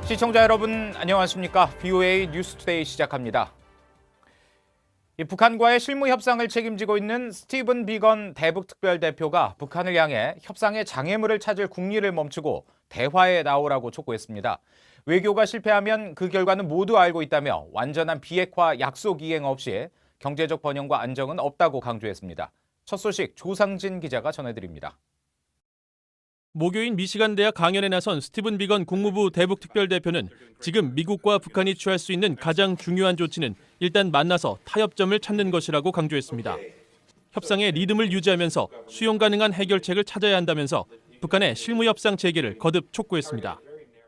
시청자 여러분 안녕하십니까? BOA 뉴스투데이 시작합니다. 북한과의 실무 협상을 책임지고 있는 스티븐 비건 대북특별대표가 북한을 향해 협상의 장애물을 찾을 궁리를 멈추고 대화에 나오라고 촉구했습니다. 외교가 실패하면 그 결과는 모두 알고 있다며 완전한 비핵화 약속 이행 없이 경제적 번영과 안정은 없다고 강조했습니다. 첫 소식 조상진 기자가 전해드립니다. 모교인 미시간 대학 강연에 나선 스티븐 비건 국무부 대북특별대표는 지금 미국과 북한이 취할 수 있는 가장 중요한 조치는 일단 만나서 타협점을 찾는 것이라고 강조했습니다. 협상의 리듬을 유지하면서 수용 가능한 해결책을 찾아야 한다면서 북한의 실무 협상 재개를 거듭 촉구했습니다.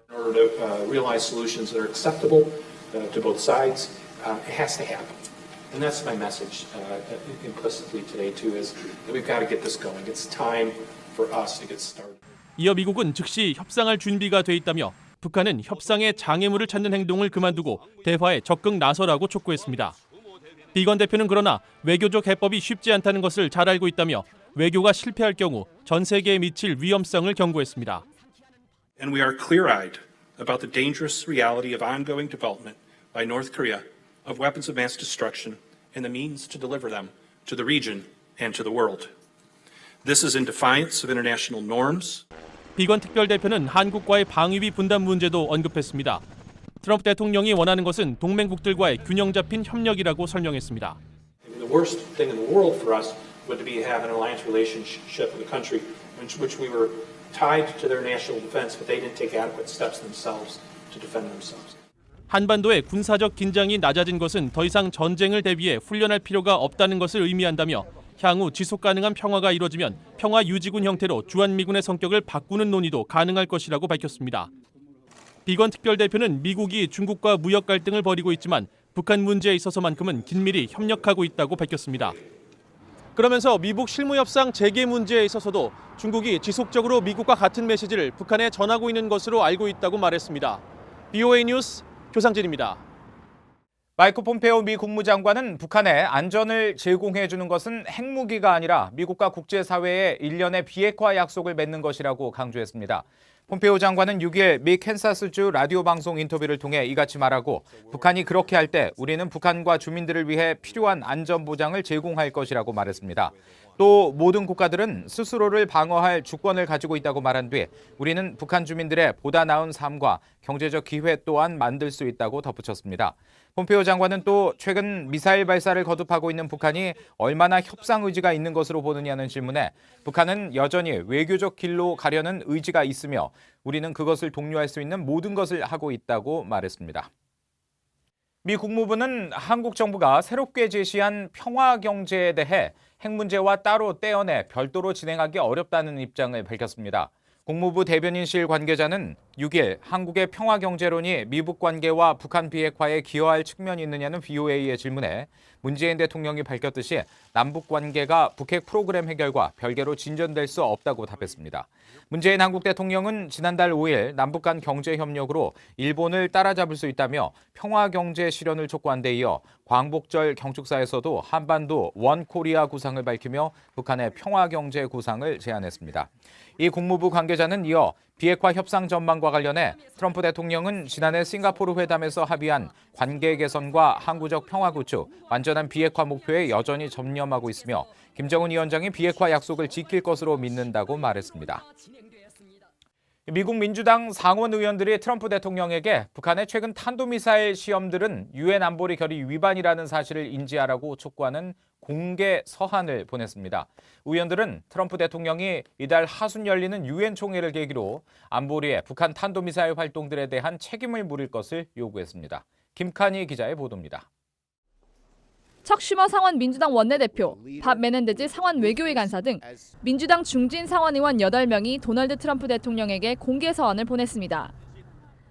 In order to realize solutions that are acceptable to both sides, it has to happen. And that's my message implicitly today too, is that we've got to get this going. It's time for us to get started. 이어 미국은 즉시 협상할 준비가 돼 있다며 북한은 협상의 장애물을 찾는 행동을 그만두고 대화에 적극 나서라고 촉구했습니다. 비건 대표는 그러나 외교적 해법이 쉽지 않다는 것을 잘 알고 있다며 외교가 실패할 경우 전 세계에 미칠 위험성을 경고했습니다. And we are clear-eyed about the dangerous reality of ongoing development by North Korea of weapons of mass destruction and the means to deliver them to the region and to the world. This is in defiance of international norms. 비건 특별대표는 한국과의 방위비 분담 문제도 언급했습니다. 트럼프 대통령이 원하는 것은 동맹국들과의 균형 잡힌 협력이라고 설명했습니다. The worst thing in the world for us would be to have an alliance relationship with a country in which we were tied to their national defense, but they didn't take adequate steps themselves to defend themselves. 한반도의 군사적 긴장이 낮아진 것은 더 이상 전쟁을 대비해 훈련할 필요가 없다는 것을 의미한다며 향후 지속 가능한 평화가 이뤄지면 평화 유지군 형태로 주한미군의 성격을 바꾸는 논의도 가능할 것이라고 밝혔습니다. 비건 특별대표는 미국이 중국과 무역 갈등을 벌이고 있지만 북한 문제에 있어서만큼은 긴밀히 협력하고 있다고 밝혔습니다. 그러면서 미북 실무협상 재개 문제에 있어서도 중국이 지속적으로 미국과 같은 메시지를 북한에 전하고 있는 것으로 알고 있다고 말했습니다. BOA 뉴스 조상진입니다. 마이크 폼페오 미 국무장관은 북한에 안전을 제공해주는 것은 핵무기가 아니라 미국과 국제사회의 일련의 비핵화 약속을 맺는 것이라고 강조했습니다. 폼페오 장관은 6일 미 캔사스주 라디오 방송 인터뷰를 통해 이같이 말하고 북한이 그렇게 할 때 우리는 북한과 주민들을 위해 필요한 안전 보장을 제공할 것이라고 말했습니다. 또 모든 국가들은 스스로를 방어할 주권을 가지고 있다고 말한 뒤 우리는 북한 주민들의 보다 나은 삶과 경제적 기회 또한 만들 수 있다고 덧붙였습니다. 폼페오 장관은 또 최근 미사일 발사를 거듭하고 있는 북한이 얼마나 협상 의지가 있는 것으로 보느냐는 질문에 북한은 여전히 외교적 길로 가려는 의지가 있으며 우리는 그것을 독려할 수 있는 모든 것을 하고 있다고 말했습니다. 미 국무부는 한국 정부가 새롭게 제시한 평화 경제에 대해 핵 문제와 따로 떼어내 별도로 진행하기 어렵다는 입장을 밝혔습니다. 국무부 대변인실 관계자는 6일 한국의 평화 경제론이 미북 관계와 북한 비핵화에 기여할 측면이 있느냐는 BOA의 질문에 문재인 대통령이 밝혔듯이 남북 관계가 북핵 프로그램 해결과 별개로 진전될 수 없다고 답했습니다. 문재인 한국 대통령은 지난달 5일 남북 간 경제 협력으로 일본을 따라잡을 수 있다며 평화 경제 실현을 촉구한 데 이어 광복절 경축사에서도 한반도 원 코리아 구상을 밝히며 북한의 평화 경제 구상을 제안했습니다. 이 국무부 관계자는 이어 비핵화 협상 전망과 관련해 트럼프 대통령은 지난해 싱가포르 회담에서 합의한 관계 개선과 항구적 평화 구축, 완전한 비핵화 목표에 여전히 전념하고 있으며 김정은 위원장이 비핵화 약속을 지킬 것으로 믿는다고 말했습니다. 미국 민주당 상원 의원들이 트럼프 대통령에게 북한의 최근 탄도미사일 시험들은 유엔 안보리 결의 위반이라는 사실을 인지하라고 촉구하는 공개 서한을 보냈습니다. 의원들은 트럼프 대통령이 이달 하순 열리는 유엔 총회를 계기로 안보리의 북한 탄도미사일 활동들에 대한 책임을 물을 것을 요구했습니다. 김칸희 기자의 보도입니다. 척 슈머 상원 민주당 원내대표, 밥 메넨데즈 상원 외교위 간사 등 민주당 중진 상원의원 8명이 도널드 트럼프 대통령에게 공개 서한을 보냈습니다.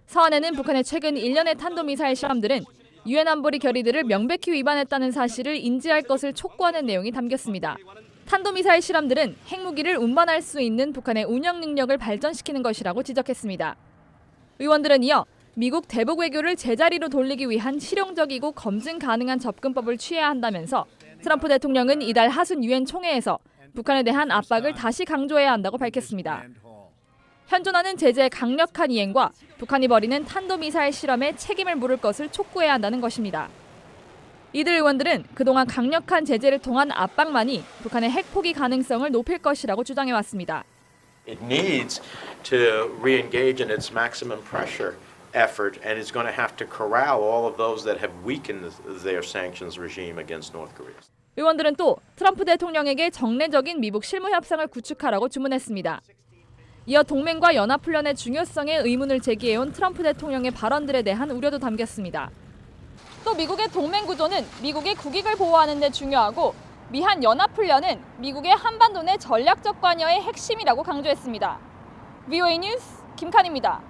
서한에는 북한의 최근 1년의 탄도미사일 시험들은 유엔 안보리 결의들을 명백히 위반했다는 사실을 인지할 것을 촉구하는 내용이 담겼습니다. 탄도미사일 실험들은 핵무기를 운반할 수 있는 북한의 운영 능력을 발전시키는 것이라고 지적했습니다. 의원들은 이어 미국 대북 외교를 제자리로 돌리기 위한 실용적이고 검증 가능한 접근법을 취해야 한다면서 트럼프 대통령은 이달 하순 유엔 총회에서 북한에 대한 압박을 다시 강조해야 한다고 밝혔습니다. 현존하는 제재의 강력한 이행과 북한이 벌이는 탄도미사일 실험에 책임을 물을 것을 촉구해야 한다는 것입니다. 이들 의원들은 그동안 강력한 제재를 통한 압박만이 북한의 핵 포기 가능성을 높일 것이라고 주장해왔습니다. It needs to re-engage in its maximum pressure effort and is going to have to corral all of those that have weakened their sanctions regime against North Korea. 의원들은 또 트럼프 대통령에게 정례적인 미북 실무 협상을 구축하라고 주문했습니다. 이어 동맹과 연합훈련의 중요성에 의문을 제기해온 트럼프 대통령의 발언들에 대한 우려도 담겼습니다. 또 미국의 동맹 구조는 미국의 국익을 보호하는 데 중요하고 미한 연합훈련은 미국의 한반도 내 전략적 관여의 핵심이라고 강조했습니다. VOA 뉴스 김칸입니다.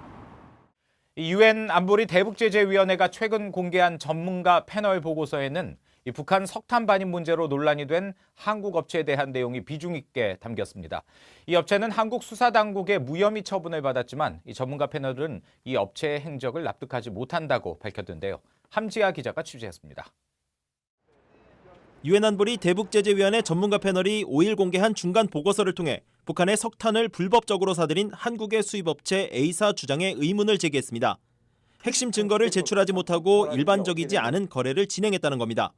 유엔 안보리 대북제재위원회가 최근 공개한 전문가 패널 보고서에는 이 북한 석탄 반입 문제로 논란이 된 한국 업체에 대한 내용이 비중 있게 담겼습니다. 이 업체는 한국 수사당국의 무혐의 처분을 받았지만 이 전문가 패널은 이 업체의 행적을 납득하지 못한다고 밝혔던데요. 함지아 기자가 취재했습니다. 유엔 안보리 대북제재위원회 전문가 패널이 5일 공개한 중간 보고서를 통해 북한의 석탄을 불법적으로 사들인 한국의 수입업체 A사 주장에 의문을 제기했습니다. 핵심 증거를 제출하지 못하고 일반적이지 않은 거래를 진행했다는 겁니다.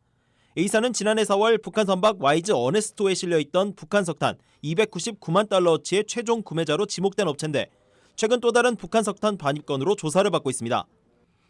A사는 지난해 4월 북한 선박 와이즈 어네스토에 실려있던 북한 석탄 299만 달러어치의 최종 구매자로 지목된 업체인데 최근 또 다른 북한 석탄 반입 건으로 조사를 받고 있습니다.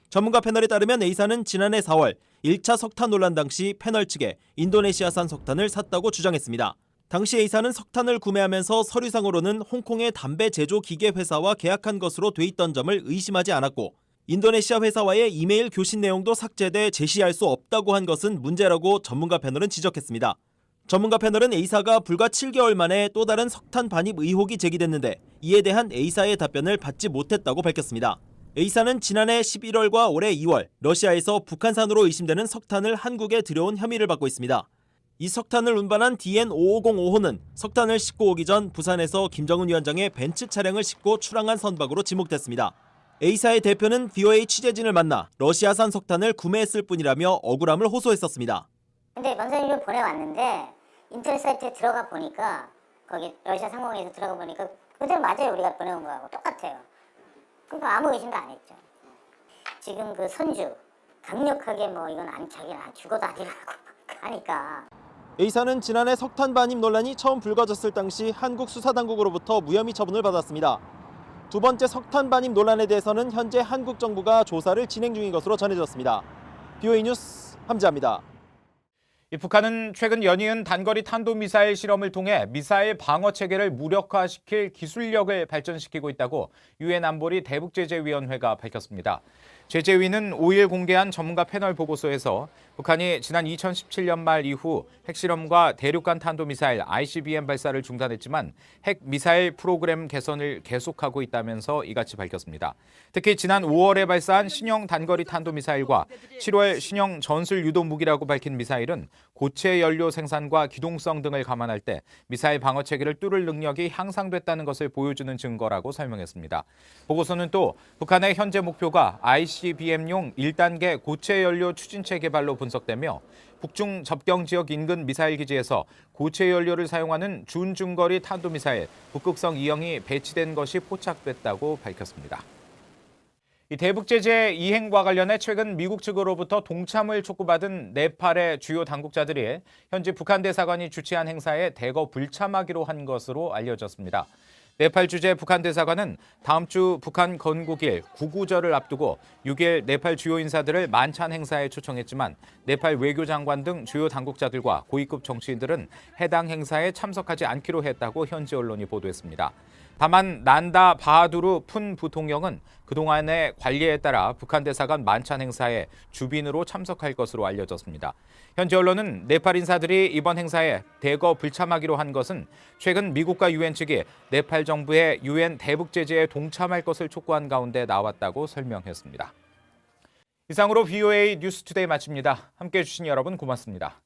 전문가 패널에 따르면 A사는 지난해 4월 1차 석탄 논란 당시 패널 측에 인도네시아산 석탄을 샀다고 주장했습니다. 당시 A사는 석탄을 구매하면서 서류상으로는 홍콩의 담배 제조 기계 회사와 계약한 것으로 돼 있던 점을 의심하지 않았고 인도네시아 회사와의 이메일 교신 내용도 삭제돼 제시할 수 없다고 한 것은 문제라고 전문가 패널은 지적했습니다. 전문가 패널은 A사가 불과 7개월 만에 또 다른 석탄 반입 의혹이 제기됐는데 이에 대한 A사의 답변을 받지 못했다고 밝혔습니다. A사는 지난해 11월과 올해 2월 러시아에서 북한산으로 의심되는 석탄을 한국에 들여온 혐의를 받고 있습니다. 이 석탄을 운반한 DN5505호는 석탄을 싣고 오기 전 부산에서 김정은 위원장의 벤츠 차량을 싣고 출항한 선박으로 지목됐습니다. A사의 대표는 VOA 취재진을 만나 러시아산 석탄을 구매했을 뿐이라며 억울함을 호소했었습니다. 근데 원산지를 보내왔는데 인터넷 사이트에 들어가 보니까 거기 러시아 상공에서 들어가 보니까 그대로 맞아요. 우리가 보내온 거하고 똑같아요. 그러니까 아무 의심도 안 했죠. 지금 그 선주 강력하게 뭐 이건 자기는 죽어도 안 일어나고 하니까. A사는 지난해 석탄 반입 논란이 처음 불거졌을 당시 한국 수사당국으로부터 무혐의 처분을 받았습니다. 두 번째 석탄 반입 논란에 대해서는 현재 한국 정부가 조사를 진행 중인 것으로 전해졌습니다. VOA 뉴스 함지아입니다. 북한은 최근 연이은 단거리 탄도미사일 실험을 통해 미사일 방어 체계를 무력화시킬 기술력을 발전시키고 있다고 유엔 안보리 대북제재위원회가 밝혔습니다. 제재위는 5일 공개한 전문가 패널 보고서에서 북한이 지난 2017년 말 이후 핵실험과 대륙간 탄도미사일 ICBM 발사를 중단했지만 핵 미사일 프로그램 개선을 계속하고 있다면서 이같이 밝혔습니다. 특히 지난 5월에 발사한 신형 단거리 탄도미사일과 7월 신형 전술 유도 무기라고 밝힌 미사일은 고체 연료 생산과 기동성 등을 감안할 때 미사일 방어 체계를 뚫을 능력이 향상됐다는 것을 보여주는 증거라고 설명했습니다. 보고서는 또 북한의 현재 목표가 ICBM용 1단계 고체 연료 추진체 개발로 분석되며 북중 접경 지역 인근 미사일 기지에서 고체 연료를 사용하는 준중거리 탄도미사일 북극성 2형이 배치된 것이 포착됐다고 밝혔습니다. 이 대북제재 이행과 관련해 최근 미국 측으로부터 동참을 촉구받은 네팔의 주요 당국자들이 현지 북한 대사관이 주최한 행사에 대거 불참하기로 한 것으로 알려졌습니다. 네팔 주재 북한 대사관은 다음 주 북한 건국일 구구절을 앞두고 6일 네팔 주요 인사들을 만찬 행사에 초청했지만 네팔 외교장관 등 주요 당국자들과 고위급 정치인들은 해당 행사에 참석하지 않기로 했다고 현지 언론이 보도했습니다. 다만 난다 바하두르 푼 부통령은 그동안의 관리에 따라 북한 대사관 만찬 행사에 주빈으로 참석할 것으로 알려졌습니다. 현지 언론은 네팔 인사들이 이번 행사에 대거 불참하기로 한 것은 최근 미국과 유엔 측이 네팔 정부의 유엔 대북 제재에 동참할 것을 촉구한 가운데 나왔다고 설명했습니다. 이상으로 VOA 뉴스투데이 마칩니다. 함께해 주신 여러분 고맙습니다.